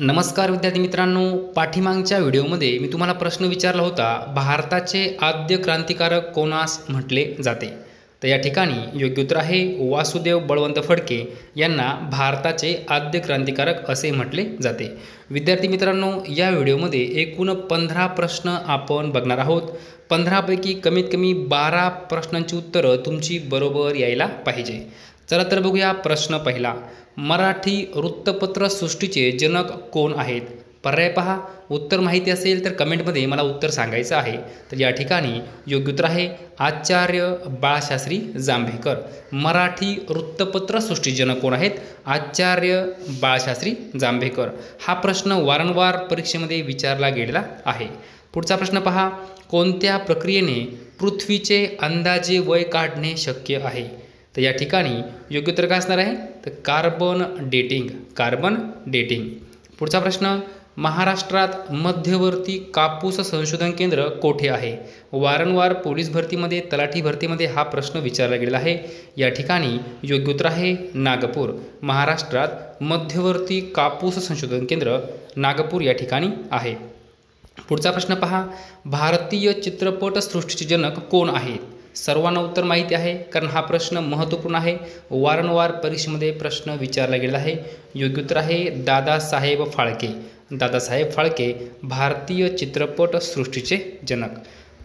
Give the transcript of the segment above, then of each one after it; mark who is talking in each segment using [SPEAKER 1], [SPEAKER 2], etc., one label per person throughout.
[SPEAKER 1] नमस्कार विद्यार्थी मित्रांनो, पाठीमागच्या व्हिडिओमध्ये मी तुम्हाला प्रश्न विचारला होता, भारताचे आद्य क्रांतिकारक कोणास म्हटले जाते? तर या ठिकाणी योग्य उत्तर आहे वासुदेव बळवंत फडके यांना भारताचे आद्य क्रांतिकारक असे म्हटले जाते। विद्यार्थी मित्रांनो, या व्हिडिओमध्ये एकूण 15 प्रश्न आपण बघणार आहोत। 15 पैकी कमीत कमी 12 प्रश्नांची उत्तरे तुमची बरोबर यायला पाहिजे। चला तर बघूया प्रश्न पहिला। मराठी वृत्तपत्र सृष्टीचे जनक कोण आहेत? पर्याय पहा। उत्तर माहिती असेल तर कमेंटमध्ये मला उत्तर सांगायचं आहे। तर या ठिकाणी योग्य उत्तर आहे आचार्य बाळशास्त्री जांभेकर। मराठी वृत्तपत्र सृष्टी जनक कोण आहेत? आचार्य बाळशास्त्री जांभेकर। हा प्रश्न वारंवार परीक्षेमध्ये विचारला गेलेला आहे। पुढचा प्रश्न पहा। कोणत्या प्रक्रियेने पृथ्वीचे अंदाजे वय काढणे शक्य आहे? तर या ठिकाणी योग्य उत्तर काय असणार आहे? तर कार्बन डेटिंग। Carbon dating. पुढचा प्रश्न। महाराष्ट्रात मध्यवर्ती कापूस संशोधन केंद्र कोठे आहे? वारंवार पोलीस भरतीमध्ये, तलाठी भरतीमध्ये हा प्रश्न विचारला गेलेला आहे। या ठिकाणी योग्य उत्तर आहे नागपूर। महाराष्ट्रात मध्यवर्ती कापूस संशोधन केंद्र नागपूर या ठिकाणी आहे। पुढचा प्रश्न पहा। भारतीय चित्रपट सृष्टीचे जनक कोण आहेत? सर्वांना उत्तर माहिती आहे, कारण हा प्रश्न महत्त्वपूर्ण आहे। वारंवार परीक्षेमध्ये प्रश्न विचारला गेला आहे। योग्य उत्तर आहे दादासाहेब फाळके। दादासाहेब फाळके भारतीय चित्रपट सृष्टीचे जनक।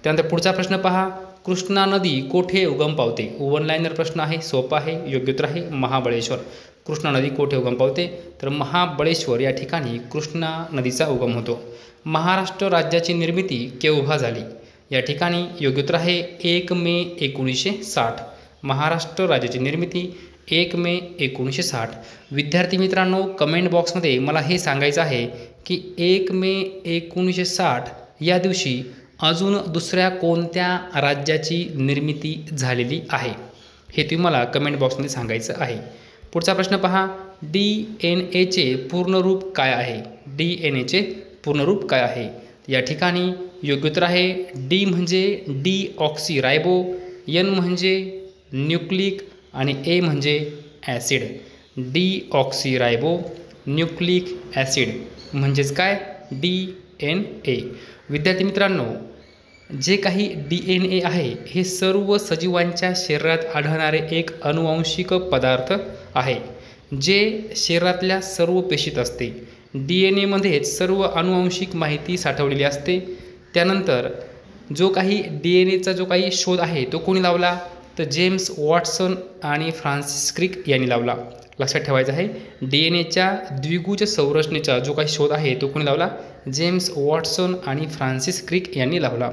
[SPEAKER 1] त्यानंतर पुढचा प्रश्न पहा। कृष्णा नदी कोठे उगम पावते? वन लाइनर प्रश्न आहे, सोपा आहे। योग्य उत्तर आहे महाबळेश्वर। कृष्णा नदी कोठे उगम पावते? तर महाबळेश्वर या ठिकाणी कृष्णा नदीचा उगम होतो। महाराष्ट्र राज्याची निर्मिती केव्हा झाली? या ठिकाणी योग्य उत्तर आहे 1 मे 1960। महाराष्ट्र राज्याची निर्मिती 1 मे 1960। विद्यार्थी मित्रांनो, कमेंट बॉक्समध्ये मला हे सांगायचं आहे की 1 मे 1960 या दिवशी अजून दुसऱ्या कोणत्या राज्याची निर्मिती झालेली आहे, हे तुम्ही मला कमेंट बॉक्समध्ये सांगायचं आहे। पुढचा प्रश्न पहा। DNA पूर्ण रूप काय आहे? DNA पूर्ण रूप काय आहे? या ठिकाणी योग्य उत्तर आहे डी म्हणजे डीऑक्सीरायबो, एन म्हणजे न्यूक्लिक आणि ए म्हणजे ॲसिड। डीऑक्सीरायबो न्यूक्लिक ॲसिड म्हणजेच काय? DNA। विद्यार्थी मित्रांनो, जे काही DNA आहे हे सर्व सजीवांच्या शरीरात आढळणारे एक अनुवांशिक पदार्थ आहे, जे शरीरातल्या सर्व पेशीत असते। DNA मध्येच सर्व अनुवांशिक माहिती साठवलेली असते। त्यानंतर जो काही DNA जो काही शोध आहे तो कोणी लावला? तर जेम्स वॉटसन आणि फ्रान्सिस क्रिक यांनी लावला। लक्षात ठेवायचं आहे, DNA द्विगुज संरचनेचा जो काही शोध आहे तो कोणी लावला? जेम्स वॉटसन आणि फ्रान्सिस क्रिक यांनी लावला।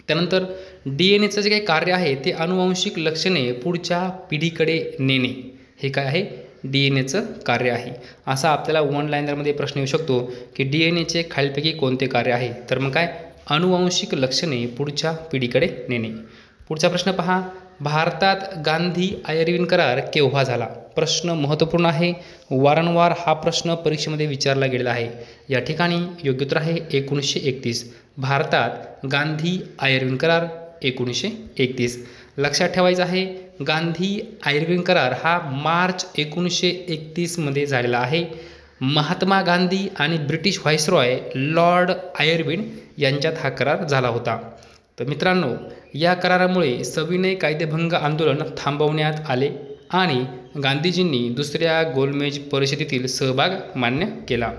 [SPEAKER 1] त्यानंतर DNA जे काही कार्य आहे ते अनुवांशिक लक्षणे पुढच्या पिढीकडे नेणे, हे काय आहे? DNA कार्य आहे। असा आपल्याला वन लाइनरमध्ये प्रश्न येऊ शकतो की DNA खालीलपैकी कोणते कार्य आहे? तर मग काय? अनुवांशिक लक्षणे पुढच्या पिढीकडे नेणे। पुढचा प्रश्न पहा। भारतात गांधी-आयर्विन करार केव्हा झाला? प्रश्न महत्त्वपूर्ण आहे। वारंवार हा प्रश्न परीक्षेमध्ये विचारला गेलेला आहे। या ठिकाणी योग्य उत्तर आहे 1931। भारतात गांधी-आयर्विन करार 1931। लक्षात ठेवायचं आहे, गांधी-आयर्विन करार हा मार्च 1931 मध्ये झालेला आहे। महात्मा गांधी आणि ब्रिटिश व्हाईसरॉय लॉर्ड आयर्विन यांच्यात हा करार झाला होता। तर मित्रांनो, या करारामुळे सविनय कायदेभंग आंदोलन थांबवण्यात आले आणि गांधीजींनी दुसऱ्या गोलमेज परिषदेतील सहभाग मान्य केला।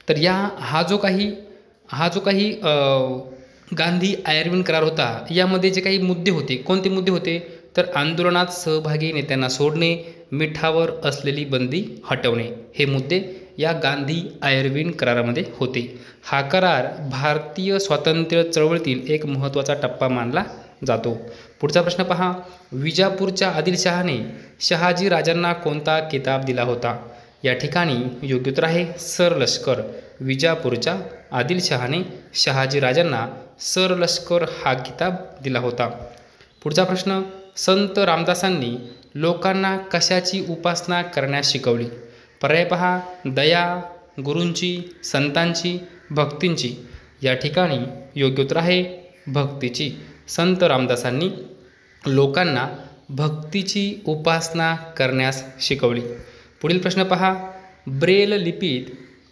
[SPEAKER 1] तर हा जो काही गांधी-आयर्विन करार होता, यामध्ये जे काही मुद्दे होते, कोणते मुद्दे होते? तर आंदोलनात सहभागी नेत्यांना सोडणे, मिठावर असलेली बंदी हटवणे, हे मुद्दे या गांधी-आयर्विन करारामध्ये होते। हा करार भारतीय स्वातंत्र्य चळवळीतील एक महत्त्वाचा टप्पा मानला जातो। पुढचा प्रश्न पहा। विजापूरच्या आदिलशहाने शहाजी राजांना कोणता किताब दिला होता? या ठिकाणी योग्य उत्तर आहे सरलष्कर। विजापूरच्या आदिलशहाने शहाजी राजांना सरलष्कर हा किताब दिला होता। पुढचा प्रश्न। संत रामदासांनी लोकांना कशाची उपासना करण्यास शिकवली? पर्याय पहा। दया, गुरूंची, संतांची, भक्तींची। या ठिकाणी योग्य उत्तर आहे भक्तीची। संत रामदासांनी लोकांना भक्तीची उपासना करण्यास शिकवली। पुढील प्रश्न पहा। ब्रेल लिपीत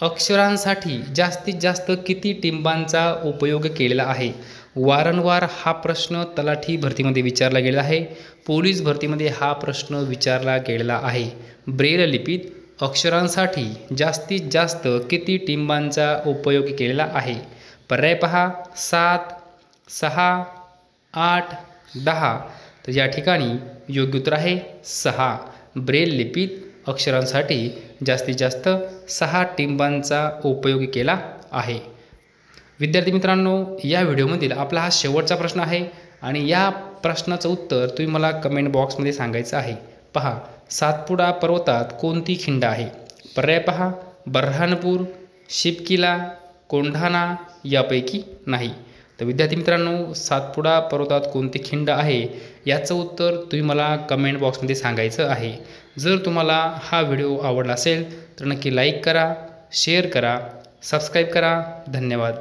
[SPEAKER 1] अक्षरांसाठी जास्तीत जास्त किती टिंबांचा उपयोग केलेला आहे? वारंवार हा प्रश्न तलाठी भरतीमध्ये विचारला गेला आहे, पोलीस भरतीमध्ये हा प्रश्न विचारला गेलेला आहे. ब्रेल लिपीत अक्षरांसाठी जास्तीत जास्त किती टिंबांचा उपयोग केलेला आहे? पर्याय पहा 7, 6, 8, 10. तर या ठिकाणी योग्य उत्तर आहे 6. ब्रेल लिपीत अक्षरांसाठी जास्तीत जास्त 6 टिंबांचा उपयोग केला आहे. विद्यार्थी मित्रांनो, या व्हिडिओमधील आपला हा शेवटचा प्रश्न आहे आणि या प्रश्नाचं उत्तर तुम्ही मला कमेंट बॉक्समध्ये सांगायचं आहे. पहा, सातपुडा पर्वतात कोणती खिंड आहे? पर्याय पहा बऱ्हाणपूर, शिपकिला, कोंढाणा यापैकी नाही. तर विद्यार्थी मित्रांनो, सातपुडा पर्वतात कोणती खिंड आहे याचं उत्तर तुम्ही मला कमेंट बॉक्समध्ये सांगायचं आहे. जर तुम्हाला हा व्हिडिओ आवडला असेल तर नक्की लाईक करा, शेअर करा, सबस्क्राईब करा. धन्यवाद.